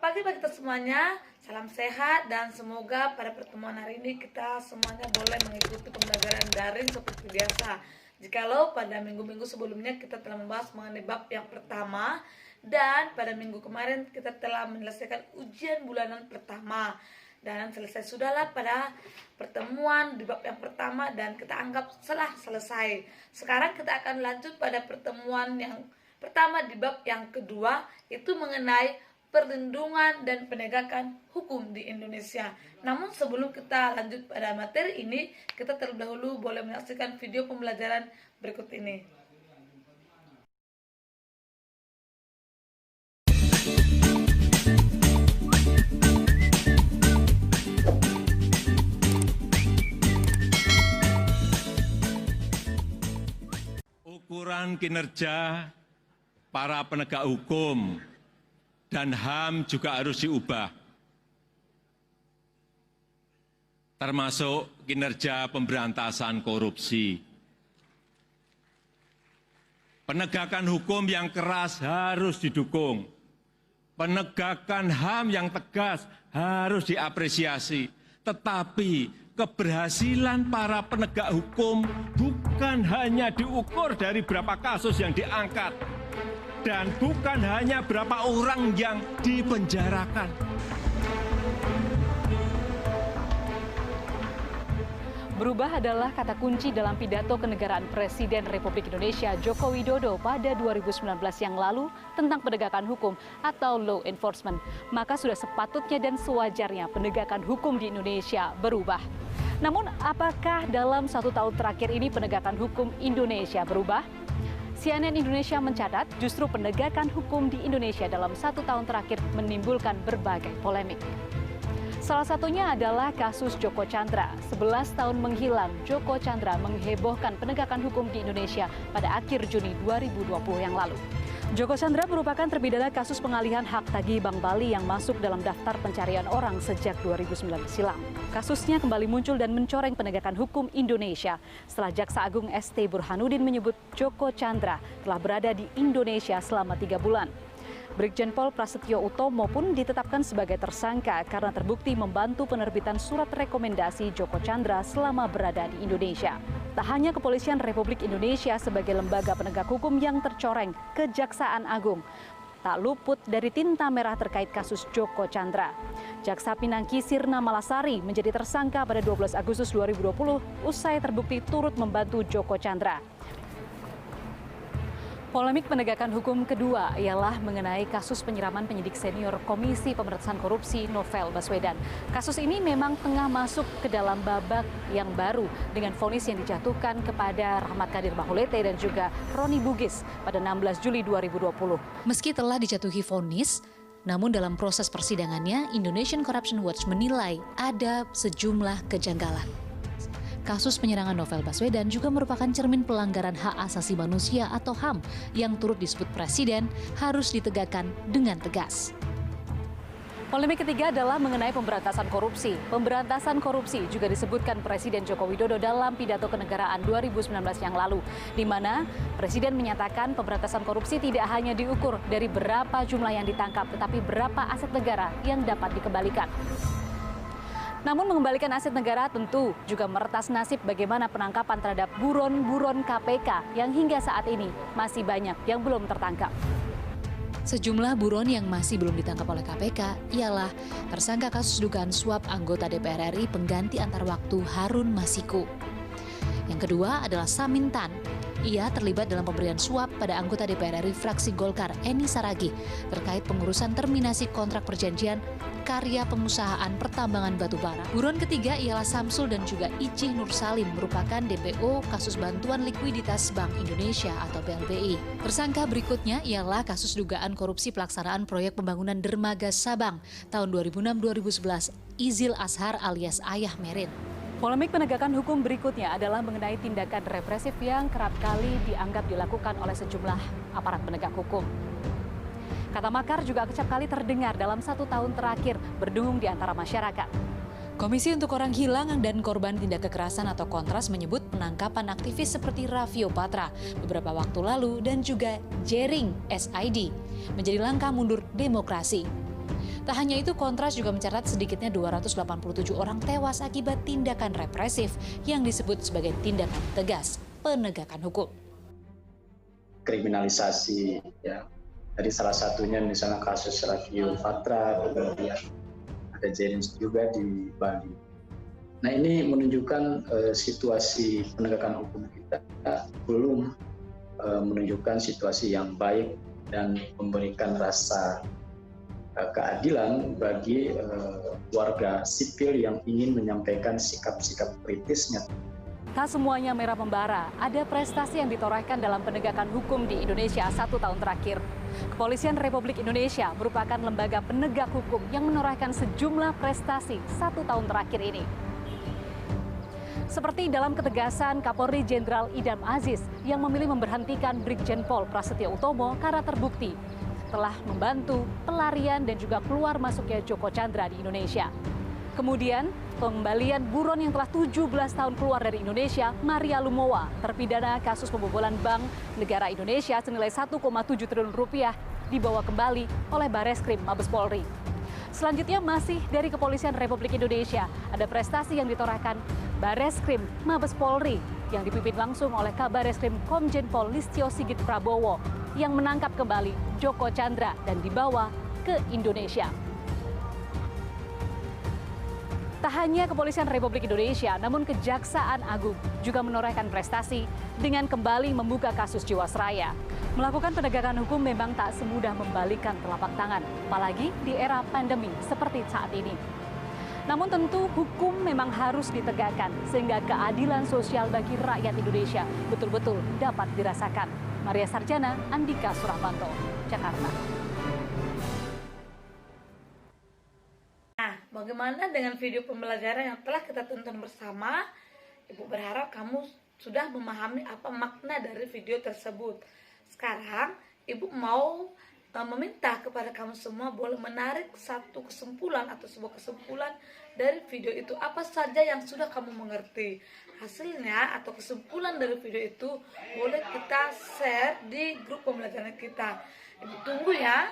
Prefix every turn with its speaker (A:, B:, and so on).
A: pagi bagi kita semuanya, salam sehat dan semoga pada pertemuan hari ini kita semuanya boleh mengikuti pembelajaran daring seperti biasa. Jikalau pada minggu-minggu sebelumnya kita telah membahas mengenai bab yang pertama dan pada minggu kemarin kita telah menyelesaikan ujian bulanan pertama dan selesai sudahlah pada pertemuan di bab yang pertama dan kita anggap telah selesai. Sekarang kita akan lanjut pada pertemuan yang pertama di bab yang kedua, itu mengenai perlindungan dan penegakan hukum di Indonesia. Namun sebelum kita lanjut pada materi ini, kita terlebih dahulu boleh menyaksikan video pembelajaran berikut ini.
B: Ukuran kinerja para penegak hukum dan HAM juga harus diubah, termasuk kinerja pemberantasan korupsi. Penegakan hukum yang keras harus didukung. Penegakan HAM yang tegas harus diapresiasi. Tetapi keberhasilan para penegak hukum bukan hanya diukur dari berapa kasus yang diangkat, dan bukan hanya berapa orang yang dipenjarakan.
C: Berubah adalah kata kunci dalam pidato kenegaraan Presiden Republik Indonesia Joko Widodo pada 2019 yang lalu tentang penegakan hukum atau law enforcement. Maka sudah sepatutnya dan sewajarnya penegakan hukum di Indonesia berubah. Namun apakah dalam 1 tahun terakhir ini penegakan hukum Indonesia berubah? CNN Indonesia mencatat justru penegakan hukum di Indonesia dalam 1 tahun terakhir menimbulkan berbagai polemik. Salah satunya adalah kasus Joko Chandra. 11 tahun menghilang, Joko Chandra menghebohkan penegakan hukum di Indonesia pada akhir Juni 2020 yang lalu. Joko Chandra merupakan terpidana kasus pengalihan hak tagih Bank Bali yang masuk dalam daftar pencarian orang sejak 2009 silam. Kasusnya kembali muncul dan mencoreng penegakan hukum Indonesia setelah Jaksa Agung ST Burhanuddin menyebut Joko Chandra telah berada di Indonesia selama 3 bulan. Brigjen Pol Prasetyo Utomo pun ditetapkan sebagai tersangka karena terbukti membantu penerbitan surat rekomendasi Joko Chandra selama berada di Indonesia. Tak hanya Kepolisian Republik Indonesia sebagai lembaga penegak hukum yang tercoreng, Kejaksaan Agung tak luput dari tinta merah terkait kasus Joko Chandra. Jaksa Pinangki Sirna Malasari menjadi tersangka pada 12 Agustus 2020 usai terbukti turut membantu Joko Chandra. Polemik penegakan hukum kedua ialah mengenai kasus penyiraman penyidik senior Komisi Pemberantasan Korupsi Novel Baswedan. Kasus ini memang tengah masuk ke dalam babak yang baru dengan vonis yang dijatuhkan kepada Rahmat Kadir Bahulete dan juga Roni Bugis pada 16 Juli 2020.
D: Meski telah dijatuhi vonis, namun dalam proses persidangannya Indonesian Corruption Watch menilai ada sejumlah kejanggalan. Kasus penyerangan Novel Baswedan juga merupakan cermin pelanggaran hak asasi manusia atau HAM yang turut disebut Presiden harus ditegakkan dengan tegas.
C: Polemik ketiga adalah mengenai pemberantasan korupsi. Pemberantasan korupsi juga disebutkan Presiden Joko Widodo dalam pidato kenegaraan 2019 yang lalu, di mana Presiden menyatakan pemberantasan korupsi tidak hanya diukur dari berapa jumlah yang ditangkap, tetapi berapa aset negara yang dapat dikembalikan. Namun mengembalikan aset negara tentu juga meretas nasib bagaimana penangkapan terhadap buron-buron KPK yang hingga saat ini masih banyak yang belum tertangkap.
D: Sejumlah buron yang masih belum ditangkap oleh KPK ialah tersangka kasus dugaan suap anggota DPR RI pengganti antar waktu Harun Masiku. Yang kedua adalah Samin Tan. Ia terlibat dalam pemberian suap pada anggota DPR RI fraksi Golkar Eni Saragih terkait pengurusan terminasi kontrak perjanjian karya pengusahaan pertambangan batubara. Buron ketiga ialah Samsul dan juga Icih Nur Salim merupakan DPO kasus bantuan likuiditas Bank Indonesia atau BLBI. Tersangka berikutnya ialah kasus dugaan korupsi pelaksanaan proyek pembangunan dermaga Sabang tahun 2006-2011 Izil Ashar alias Ayah Merin.
C: Polemik penegakan hukum berikutnya adalah mengenai tindakan represif yang kerap kali dianggap dilakukan oleh sejumlah aparat penegak hukum. Kata makar juga acap kali terdengar dalam 1 tahun terakhir berdengung di antara masyarakat.
D: Komisi untuk Orang Hilang dan Korban Tindak Kekerasan atau Kontras menyebut penangkapan aktivis seperti Raffio Patra beberapa waktu lalu dan juga Jering SID menjadi langkah mundur demokrasi. Tak hanya itu, Kontras juga mencatat sedikitnya 287 orang tewas akibat tindakan represif yang disebut sebagai tindakan tegas penegakan hukum.
E: Kriminalisasi, ya. Dari salah satunya misalnya kasus Rafiul Fatra, kemudian ada James juga di Bali. Nah, ini menunjukkan situasi penegakan hukum kita belum menunjukkan situasi yang baik dan memberikan rasa keadilan bagi warga sipil yang ingin menyampaikan sikap-sikap kritisnya.
C: Tak semuanya merah membara, ada prestasi yang ditorehkan dalam penegakan hukum di Indonesia 1 tahun terakhir. Kepolisian Republik Indonesia merupakan lembaga penegak hukum yang menorehkan sejumlah prestasi 1 tahun terakhir ini. Seperti dalam ketegasan Kapolri Jenderal Idam Aziz yang memilih memberhentikan Brigjen Pol Prasetyo Utomo karena terbukti telah membantu pelarian dan juga keluar masuknya Joko Chandra di Indonesia. Kemudian, pengembalian buron yang telah 17 tahun keluar dari Indonesia, Maria Lumowa, terpidana kasus pembobolan Bank Negara Indonesia senilai 1,7 triliun rupiah, dibawa kembali oleh Bareskrim Mabes Polri. Selanjutnya masih dari Kepolisian Republik Indonesia, ada prestasi yang ditorehkan Bareskrim Mabes Polri yang dipimpin langsung oleh Kabareskrim Komjen Pol Listio Sigit Prabowo yang menangkap kembali Joko Chandra dan dibawa ke Indonesia. Tak hanya Kepolisian Republik Indonesia, namun Kejaksaan Agung juga menorehkan prestasi dengan kembali membuka kasus Jiwasraya. Melakukan penegakan hukum memang tak semudah membalikan telapak tangan, apalagi di era pandemi seperti saat ini. Namun tentu hukum memang harus ditegakkan sehingga keadilan sosial bagi rakyat Indonesia betul-betul dapat dirasakan. Maria Sarjana, Andika Suramanto, Jakarta.
A: Nah, bagaimana dengan video pembelajaran yang telah kita tonton bersama? Ibu berharap kamu sudah memahami apa makna dari video tersebut. Sekarang, Ibu mau meminta kepada kamu semua boleh menarik satu kesimpulan atau sebuah kesimpulan dari video itu. Apa saja yang sudah kamu mengerti. Hasilnya atau kesimpulan dari video itu boleh kita share di grup pembelajaran kita. Ibu tunggu ya.